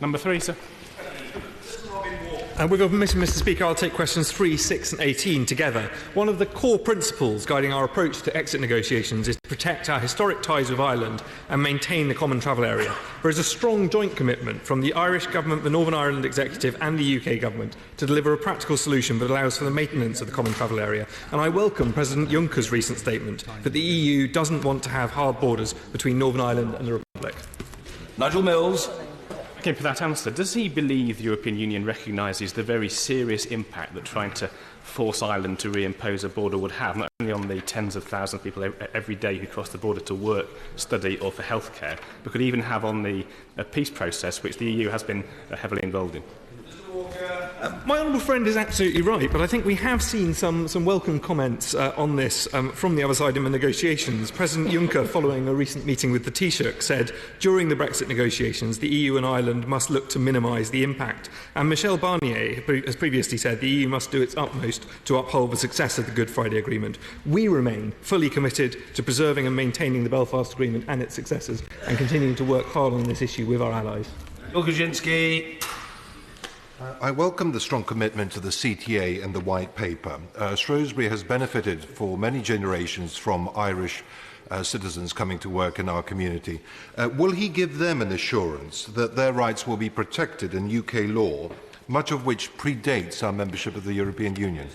Number 3, sir. With your permission, Mr. Speaker, I'll take questions 3, 6 and 18 together. One of the core principles guiding our approach to exit negotiations is to protect our historic ties with Ireland and maintain the common travel area. There is a strong joint commitment from the Irish Government, the Northern Ireland Executive and the UK Government to deliver a practical solution that allows for the maintenance of the common travel area. And I welcome President Juncker's recent statement that the EU doesn't want to have hard borders between Northern Ireland and the Republic. Nigel Mills. Okay, for that answer, does he believe the European Union recognises the very serious impact that trying to force Ireland to reimpose a border would have, not only on the tens of thousands of people every day who cross the border to work, study or for healthcare, but could even have on the peace process, which the EU has been heavily involved in? My honourable friend is absolutely right, but I think we have seen some welcome comments on this from the other side in the negotiations. President Juncker, following a recent meeting with the Taoiseach, said during the Brexit negotiations the EU and Ireland must look to minimise the impact. And Michel Barnier has previously said the EU must do its utmost to uphold the success of the Good Friday Agreement. We remain fully committed to preserving and maintaining the Belfast Agreement and its successors and continuing to work hard on this issue with our allies. Kawczynski. I welcome the strong commitment to the CTA and the White Paper. Shrewsbury has benefited for many generations from Irish citizens coming to work in our community. Will he give them an assurance that their rights will be protected in UK law, much of which predates our membership of the European Union?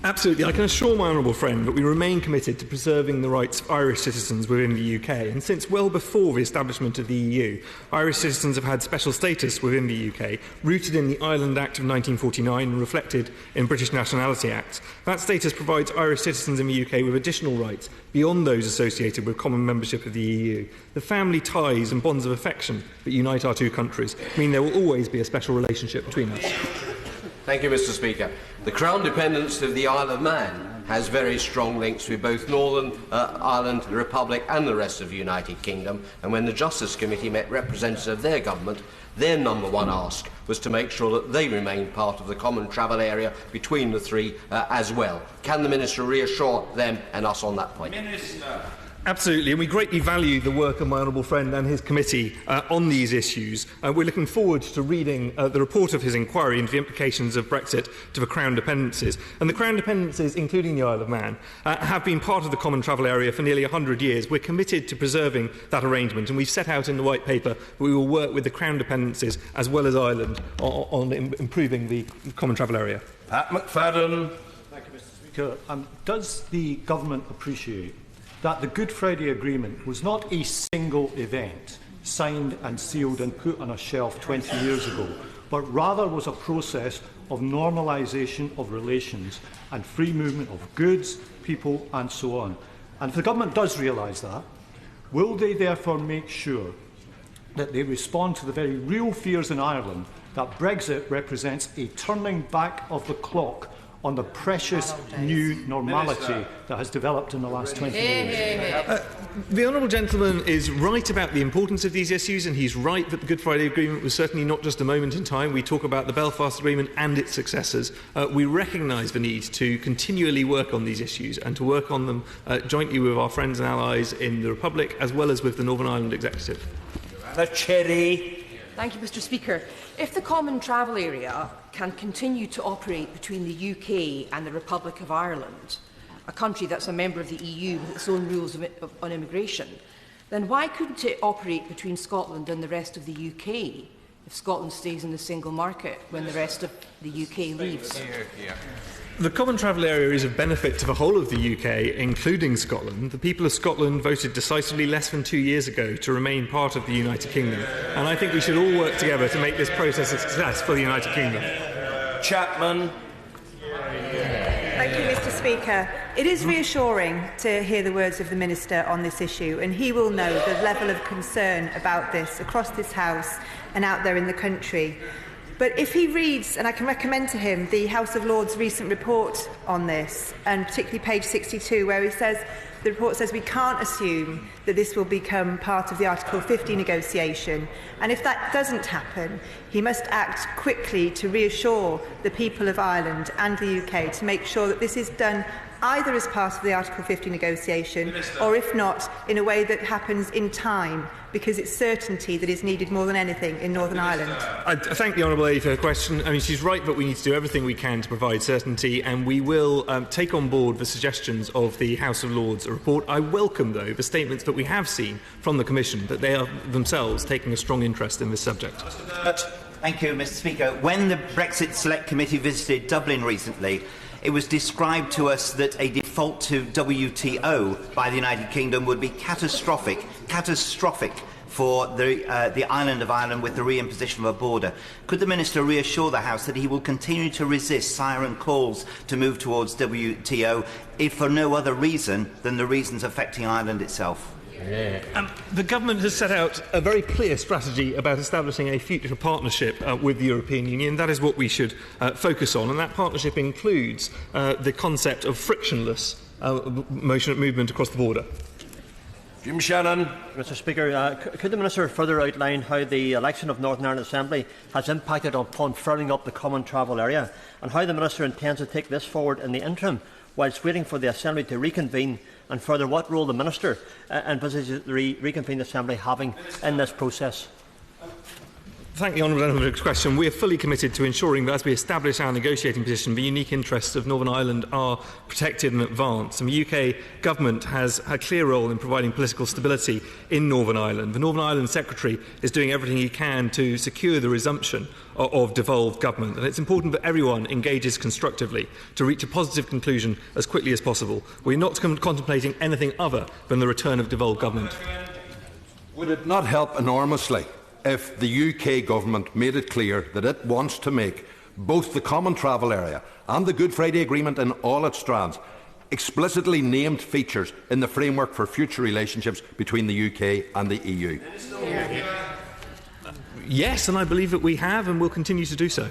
Absolutely. I can assure my honourable friend that we remain committed to preserving the rights of Irish citizens within the UK. And since well before the establishment of the EU, Irish citizens have had special status within the UK, rooted in the Ireland Act of 1949 and reflected in British Nationality Acts. That status provides Irish citizens in the UK with additional rights beyond those associated with common membership of the EU. The family ties and bonds of affection that unite our two countries mean there will always be a special relationship between us. Thank you, Mr. Speaker. The Crown dependence of the Isle of Man has very strong links with both Northern Ireland, the Republic and the rest of the United Kingdom, and when the Justice Committee met representatives of their government, their number one ask was to make sure that they remain part of the common travel area between the three as well. Can the Minister reassure them and us on that point? Minister. Absolutely, and we greatly value the work of my honourable friend and his committee on these issues. We're looking forward to reading the report of his inquiry into the implications of Brexit to the Crown dependencies. And the Crown dependencies, including the Isle of Man, have been part of the common travel area for nearly 100 years. We're committed to preserving that arrangement, and we've set out in the White Paper that we will work with the Crown dependencies as well as Ireland on improving the common travel area. McFadden. Thank you, Mr. Speaker. Does the Government appreciate that the Good Friday Agreement was not a single event signed and sealed and put on a shelf 20 years ago, but rather was a process of normalisation of relations and free movement of goods, people and so on? And if the Government does realise that, will they therefore make sure that they respond to the very real fears in Ireland that Brexit represents a turning back of the clock on the precious new normality that has developed in the last 20 years? The honourable gentleman is right about the importance of these issues, and he's right that the Good Friday Agreement was certainly not just a moment in time. We talk about the Belfast Agreement and its successors. We recognise the need to continually work on these issues and to work on them jointly with our friends and allies in the Republic as well as with the Northern Ireland Executive. Cherry. Thank you, Mr. Speaker. If the common travel area can continue to operate between the UK and the Republic of Ireland, a country that's a member of the EU with its own rules on immigration, then why couldn't it operate between Scotland and the rest of the UK if Scotland stays in the single market when the rest of the UK leaves? The common travel area is of benefit to the whole of the UK, including Scotland. The people of Scotland voted decisively less than 2 years ago to remain part of the United Kingdom, and I think we should all work together to make this process a success for the United Kingdom. Chapman. Thank you, Mr. Speaker. It is reassuring to hear the words of the Minister on this issue, and he will know the level of concern about this across this House and out there in the country. But if he reads, and I can recommend to him, the House of Lords' recent report on this, and particularly page 62, where he says, the report says we can't assume that this will become part of the Article 50 negotiation. And if that doesn't happen, he must act quickly to reassure the people of Ireland and the UK to make sure that this is done either as part of the Article 50 negotiation or, if not, in a way that happens in time, because it's certainty that is needed more than anything in Northern Ireland? I thank the Honourable Lady for her question. I mean, she's right that we need to do everything we can to provide certainty, and we will take on board the suggestions of the House of Lords report. I welcome, though, the statements that we have seen from the Commission that they are themselves taking a strong interest in this subject. Thank you, Mr. Speaker. When the Brexit Select Committee visited Dublin recently, it was described to us that a default to WTO by the United Kingdom would be catastrophic for the island of Ireland with the reimposition of a border. Could the Minister reassure the House that he will continue to resist siren calls to move towards WTO, if for no other reason than the reasons affecting Ireland itself? The Government has set out a very clear strategy about establishing a future partnership with the European Union. That is what we should focus on, and that partnership includes the concept of frictionless movement across the border. Jim Shannon. Mr. Speaker, could the Minister further outline how the election of Northern Ireland Assembly has impacted upon firming up the common travel area, and how the Minister intends to take this forward in the interim whilst waiting for the Assembly to reconvene, and further what role the Minister envisages the reconvened Assembly having in this process? Thank the Honourable Gentleman for his question. We are fully committed to ensuring that as we establish our negotiating position, the unique interests of Northern Ireland are protected and advanced. And the UK Government has a clear role in providing political stability in Northern Ireland. The Northern Ireland Secretary is doing everything he can to secure the resumption of devolved government, and it's important that everyone engages constructively to reach a positive conclusion as quickly as possible. We are not contemplating anything other than the return of devolved government. Would it not help enormously if the UK Government made it clear that it wants to make both the Common Travel Area and the Good Friday Agreement in all its strands explicitly named features in the framework for future relationships between the UK and the EU? Yes, and I believe that we have and will continue to do so.